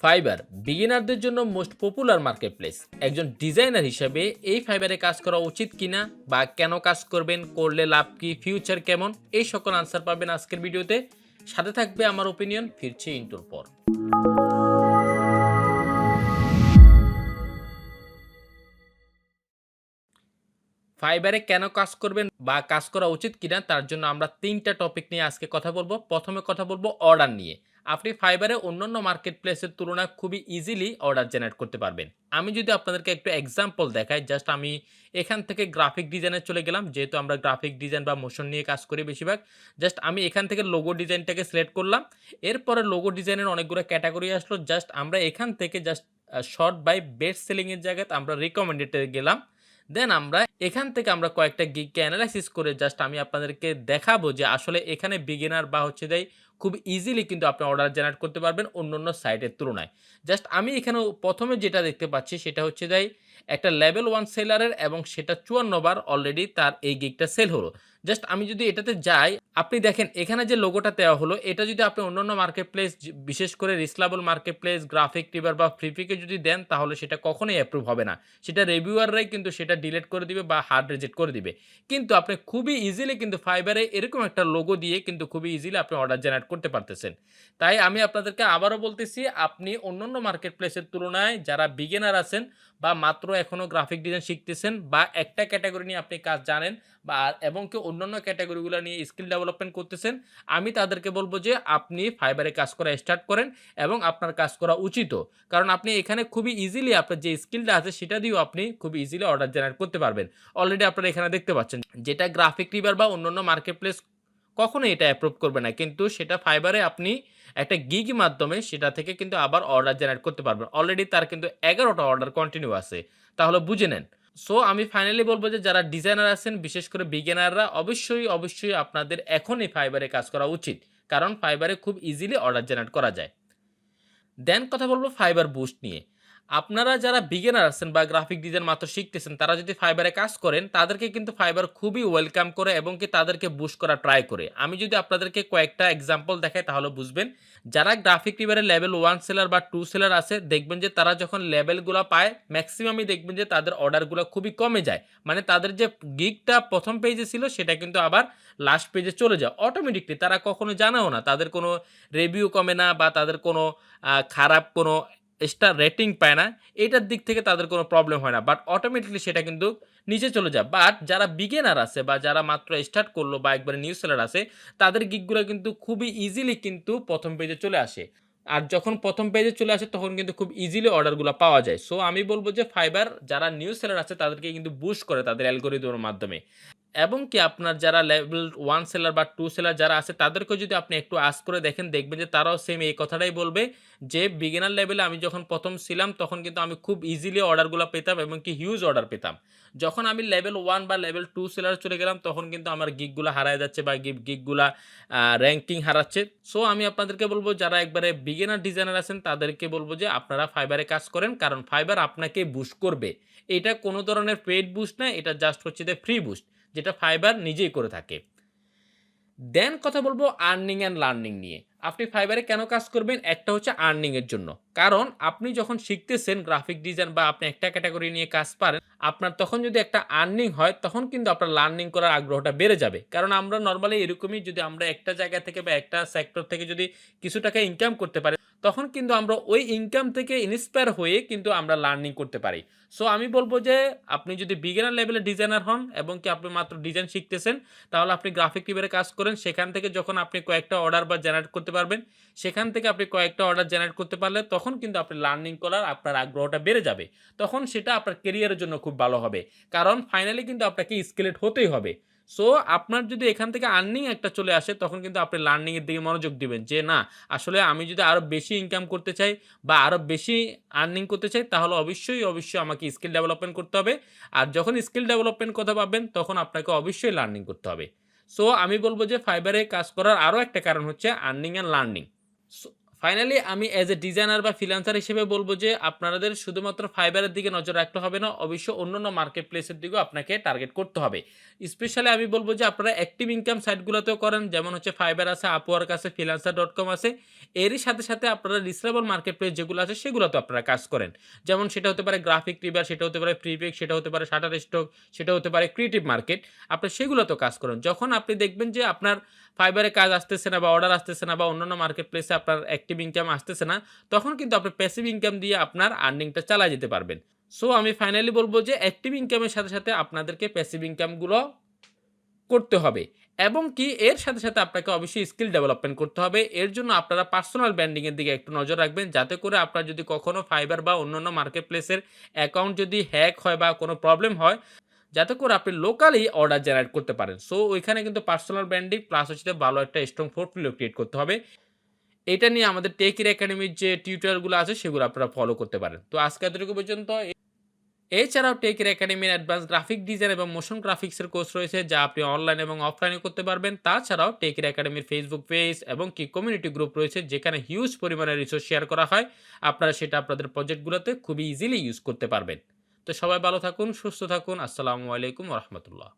Fibre বিগিনারদের জন্য most popular marketplace. একজন designer হিসেবে এই ফাইবারে কাজ করা উচিত কিনা বা কেন কাজ করবেন, করলে লাভ কি, ফিউচার কেমন, এই সকল আনসার পাবেন আজকের ভিডিওতে। সাথে থাকবে আমার ওপিনিয়ন। ফিরছি ইন্টুর পর। ফাইবারে কেন কাজ করবেন বা কাজ করা উচিত কিনা তার জন্য আমরা তিনটা টপিক নিয়ে আজকে কথা বলবো। প্রথমে কথা বলবো অর্ডার নিয়ে। আপনি ফাইবারে অন্যান্য মার্কেট প্লেসের তুলনায় খুবই ইজিলি অর্ডার জেনারেট করতে পারবেন। আমি যদি আপনাদেরকে একটু এক্সাম্পল দেখাই, জাস্ট আমি এখান থেকে গ্রাফিক ডিজাইনে চলে গেলাম, যেহেতু আমরা গ্রাফিক ডিজাইন বা মোশন নিয়ে কাজ করি বেশিরভাগ। জাস্ট আমি এখান থেকে লোগো ডিজাইনটাকে সিলেক্ট করলাম। এরপরে লোগো ডিজাইনের অনেকগুলো ক্যাটাগরি আসলো। জাস্ট আমরা এখান থেকে জাস্ট শর্ট বাই বেস্ট সেলিংয়ের জায়গায় আমরা রিকমেন্ডেডে গেলাম। দেন আমরা এখান থেকে আমরা কয়েকটা গিগকে অ্যানালাইসিস করে জাস্ট আমি আপনাদেরকে দেখাবো যে আসলে এখানে বিগিনার বা হচ্ছে যাই খুব ইজিলি কিন্তু আপনি অর্ডার জেনারেট করতে পারবেন অন্য সাইটের তুলনায়। জাস্ট আমি এখানে প্রথমে যেটা দেখতে পাচ্ছি সেটা হচ্ছে যাই একটা লেভেল 1 সেলারের, এবং সেটা 54 বার অলরেডি তার এই গিগটা সেল হলো। জাস্ট আমি যদি এটাতে যাই, আপনি দেখেন এখানে যে লোগোটা দেওয়া হলো, এটা যদি আপনি অন্যান্য মার্কেট প্লেস, বিশেষ করে রিসলাবল মার্কেট প্লেস, গ্রাফিক টিভার বা ফ্রিপিকে যদি দেন, তাহলে সেটা কখনোই অ্যাপ্রুভ হবে না। সেটা রিভিউয়াররাই কিন্তু সেটা ডিলিট করে দিবে বা হার্ড রিজেক্ট করে দিবে। কিন্তু আপনি খুবই ইজিলি কিন্তু ফাইবারে এরকম একটা লোগো দিয়ে কিন্তু খুবই ইজিলি আপনি অর্ডার জেনারেট করতে পারতেছেন। তাই আমি আপনাদেরকে আবারও বলতেছি, আপনি অন্যান্য মার্কেট প্লেসের তুলনায় যারা বিগিনার আছেন বা মাত্র এখনও গ্রাফিক ডিজাইন শিখতেছেন বা একটা ক্যাটাগরি নিয়ে আপনি কাজ জানেন বা এবং কেউ অন্যান্য ক্যাটাগরিগুলো নিয়ে স্কিল ডেভেলপমেন্ট করতেছেন, আমি তাদেরকে বলবো যে আপনি ফাইবারে কাজ করা স্টার্ট করেন এবং আপনার কাজ করা উচিতও। কারণ আপনি এখানে খুবই ইজিলি আপনার যে স্কিলটা আছে সেটা দিয়েও আপনি খুবই ইজিলি অর্ডার জেনারেট করতে পারবেন। অলরেডি আপনারা এখানে দেখতে পাচ্ছেন যেটা গ্রাফিক রিভার বা অন্যান্য মার্কেট প্লেস কখনোই এটা অ্যাপ্রুভ করবে না, কিন্তু সেটা ফাইবারে আপনি একটা গিগ মাধ্যমে সেটা থেকে কিন্তু আবার অর্ডার জেনারেট করতে পারবেন। অলরেডি তার কিন্তু 11টা অর্ডার কন্টিনিউ আছে, তাহলে বুঝে নেন। সো আমি ফাইনালি বলবো যে যারা ডিজাইনার আছেন, বিশেষ করে বিগিনাররা, অবশ্যই আপনাদের এখনই ফাইবারে কাজ করা উচিত, কারণ ফাইবারে খুব ইজিলি অর্ডার জেনারেট করা যায়। দেন কথা বলবো ফাইবার বুস্ট নিয়ে। আপনারা যারা বিগিনার আছেন বা গ্রাফিক ডিজাইন মাত্র শিখতেছেন, তারা যদি ফাইবারে কাজ করেন, তাদেরকে কিন্তু ফাইবার খুবই ওয়েলকাম করে এবং কি তাদেরকে বুস্ট করা ট্রাই করে। আমি যদি আপনাদেরকে কয়েকটা এক্সাম্পল দেখাই তাহলে বুঝবেন। যারা গ্রাফিক রিভারে লেভেল 1 সেলার বা 2 সেলার আছে, দেখবেন যে তারা যখন লেভেলগুলো পায়, ম্যাক্সিমামই দেখবেন যে তাদের অর্ডারগুলো খুবই কমে যায়। মানে তাদের যে গিগটা প্রথম পেজে ছিল সেটা কিন্তু আবার লাস্ট পেজে চলে যায় অটোমেটিকলি। তারা কখনো জানেও না, তাদের কোনো রিভিউ কমে না বা তাদের কোনো খারাপ কোনো স্টার রেটিং পায় না, এটার দিক থেকে তাদের কোনো প্রবলেম হয় না, বাট অটোমেটিকলি সেটা কিন্তু নিচে চলে যায়। বাট যারা বিগিনার আছে বা যারা মাত্র স্টার্ট করলো বা একবারে নিউ সেলার আছে, তাদের গিগগুলো কিন্তু খুবই ইজিলি কিন্তু প্রথম পেজে চলে আসে। আর যখন প্রথম পেজে চলে আসে তখন কিন্তু খুব ইজিলি অর্ডারগুলো পাওয়া যায়। সো আমি বলবো যে ফাইবার যারা নিউ সেলার আছে তাদেরকে কিন্তু বুস্ট করে তাদের অ্যালগরিদমের মাধ্যমে। এবং কি আপনার যারা লেভেল 1 সেলার বা 2 সেলার যারা আছে, তাদেরকেও যদি আপনি একটু আস্ক করে দেখেন, দেখবেন যে তারাও সেম এই কথাটাই বলবে যে বিগিনার লেভেলে আমি যখন প্রথম ছিলাম তখন কিন্তু আমি খুব ইজিলি অর্ডারগুলো পেতাম এবং কি হিউজ অর্ডার পেতাম। যখন আমি লেভেল 1 বা লেভেল 2 সেলার চলে গেলাম তখন কিন্তু আমার গিগগুলো হারায় যাচ্ছে বা গিগগুলা র‍্যাঙ্কিং হারাচ্ছে। সো আমি আপনাদেরকে বলবো যারা একবারে বিগিনার ডিজাইনার আছেন তাদেরকে বলবো যে আপনারা ফাইবারে কাজ করেন, কারণ ফাইবার আপনাকে বুস্ট করবে। এটা কোনো ধরনের পেইড বুস্ট না, এটা জাস্ট হচ্ছে যে ফ্রি বুস্ট, যেটা ফাইবার নিজেই করে থাকে। দেন কথা বলবো আর্নিং অ্যান্ড লার্নিং নিয়ে। আপনি ফাইবারে কেন কাজ করবেন? একটা হচ্ছে আর্নিং এর জন্য। কারণ আপনি যখন শিখতেছেন গ্রাফিক ডিজাইন বা আপনি একটা ক্যাটাগরি নিয়ে কাজ পারেন, আপনার তখন যদি একটা আর্নিং হয় তখন কিন্তু আপনার লার্নিং করার আগ্রহটা বেড়ে যাবে। কারণ আমরা নরমালি এরকমই, যদি আমরা একটা জায়গা থেকে বা একটা সেক্টর থেকে যদি কিছু টাকা ইনকাম করতে পারি, তখন কিন্তু আমরা ওই ইনকাম থেকে ইন্সপায়ার হয়ে কিন্তু আমরা লার্নিং করতে পারি। সো আমি বলবো যে আপনি যদি বিগিনার লেভেলের ডিজাইনার হন এবং কি আপনি মাত্র ডিজাইন শিখতেছেন, তাহলে আপনি গ্রাফিক টিভারে কাজ করেন। সেখান থেকে যখন আপনি কয়েকটা অর্ডার বা জেনারেট করতে পারবেন, সেখান থেকে আপনি কয়েকটা অর্ডার জেনারেট করতে পারলে তখন কিন্তু আপনি লার্নিং করার আপনার আগ্রহটা বেড়ে যাবে। তখন সেটা আপনার কেরিয়ারের জন্য খুব ভালো হবে, কারণ ফাইনালি কিন্তু আপনাকে স্কেলেট হতেই হবে। সো আপনার যদি এখান থেকে আর্নিং একটা চলে আসে, তখন কিন্তু আপনি লার্নিং এর দিকে মনোযোগ দিবেন যে না, আসলে আমি যদি আরো বেশি ইনকাম করতে চাই বা আরো বেশি আর্নিং করতে চাই, তাহলে অবশ্যই আমাকে স্কিল ডেভেলপমেন্ট করতে হবে। আর যখন স্কিল ডেভেলপমেন্ট কথা ভাববেন, তখন আপনাকে অবশ্যই লার্নিং করতে হবে। সো আমি বলবো যে ফাইবারে কাজ করার আরো একটা কারণ হচ্ছে আর্নিং অ্যান্ড লার্নিং। ফাইনালি আমি অ্যাজ এ ডিজাইনার বা ফ্রিল্যান্সার হিসেবে বলব যে আপনাদের শুধুমাত্র ফাইবারের দিকে নজর রাখলে হবে না। অবশ্যই অন্যান্য মার্কেট প্লেসের দিকেও আপনাকে টার্গেট করতে হবে। স্পেশালি আমি বলব যে আপনারা অ্যাক্টিভ ইনকাম সাইটগুলোতেও করেন। যেমন হচ্ছে ফাইবার আছে, আপওয়ার্ক আছে, freelancer.com আছে। এরই সাথে, সাথে আপনারা রিজনেবল মার্কেট প্লেস যেগুলো আছে সেগুলোতেও আপনারা কাজ করেন। যেমন সেটা হতে পারে গ্রাফিক রিভার, সেটা হতে পারে প্রিপিক, সেটা হতে পারে শাটার স্টক, সেটা হতে পারে ক্রিয়েটিভ মার্কেট। আপনি সেগুলোতেও কাজ করেন। যখন আপনি দেখবেন যে আপনার ফাইবারে কাজ আসতেছে না বা অর্ডার আসতেছে না বা অন্যান্য মার্কেট প্লেসে আপনার অ্যাক্টিভ ইনকাম আসতেছে না, তখন কিন্তু আপনি প্যাসিভ ইনকাম দিয়ে আপনার আর্নিংটা চালায় যেতে পারবেন। সো আমি ফাইনালি বলব যে অ্যাক্টিভ ইনকামের সাথে, সাথে আপনাদেরকে প্যাসিভ ইনকামগুলো করতে হবে এবং কি এর সাথে, সাথে আপনাকে অবশ্যই স্কিল ডেভেলপমেন্ট করতে হবে। এর জন্য আপনারা পার্সোনাল ব্র্যান্ডিং এর দিকে একটু নজর রাখবেন। যাতে করে আপনার যদি কখনো ফাইবার বা অন্যান্য মার্কেট প্লেসের অ্যাকাউন্ট যদি হ্যাক হয় বা কোনো প্রবলেম হয়, যাতে করে আপনি লোকালি অর্ডার জেনারেট করতে পারেন। সো ওইখানে কিন্তু পার্সোনাল ব্র্যান্ডিং প্লাস হচ্ছে ভালো একটা স্ট্রং পোর্টফোলিও ক্রিয়েট করতে হবে। এটা নিয়ে আমাদের টেকের একাডেমির যে টিউটোরিয়ালগুলো আছে সেগুলো আপনারা ফলো করতে পারেন। তো আজকে এতটুকু পর্যন্ত। এছাড়াও টেকের একাডেমির অ্যাডভান্স গ্রাফিক ডিজাইন এবং মোশন গ্রাফিক্সের কোর্স রয়েছে যা আপনি অনলাইন এবং অফলাইনে করতে পারবেন। তাছাড়াও টেকের একাডেমির ফেসবুক পেজ এবং কি কমিউনিটি গ্রুপ রয়েছে যেখানে হিউজ পরিমাণে রিসোর্স শেয়ার করা হয়। আপনারা সেটা আপনাদের প্রজেক্টগুলোতে খুবই ইজিলি ইউজ করতে পারবেন। তো সবাই ভালো থাকুন, সুস্থ থাকুন। আসসালামু আলাইকুম ওয়া রাহমাতুল্লাহ।